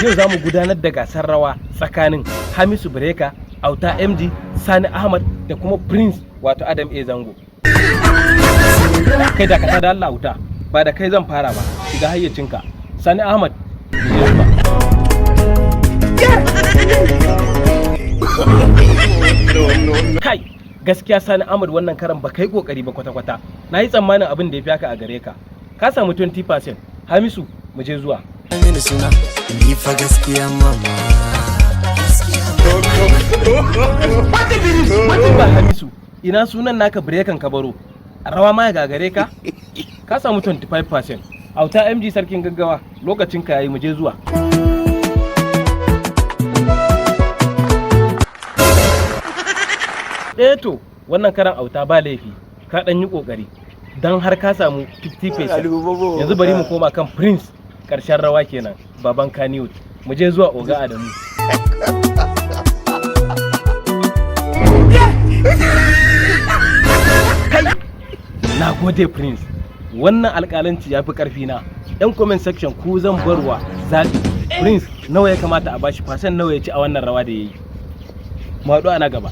yau za mu gudanar da gasar rawa tsakanin Hamisu Breka, Auta MG, Sani Ahmad da kuma Prince wato Adam A Zango. Kai da ka da Allah Auta, ba da kai zan fara ba, shiga hayyacinka. Sani Ahmad, kai gaskiya Sani Ahmad wannan karan ba kai kokari ba kwata-kwata. Na yi tsammanin abin da ya fi haka a gare ka. Ka samu 20%. Hamisu, mu je zuwa. Mini suna ni fa gaskiya mama. Wata ba Hamisu, ina sunan naka Brekan ka baro. Rawa ma ya gagare ka? Ka samu 25%. Auta MG sarkin gaggawa, lokacin ka yayi mu je zuwa. To, wannan karan Auta ba laifi. Ka dan yi kokari. Dan har ka samu 50%. Yanzu bari mu koma kan Prince. Karshen rawa kenan, baban Kannywood. Mu je zuwa Oga Adamu. Kai! Na gode Prince. Wannan alƙalanci ya fi ƙarfi na. Yan comment section ku zan barwa zaɓi. Prince nawa ya kamata a bashi, fasan nawa ya ci a wannan rawa da ya yi. Mu haɗu a na gaba.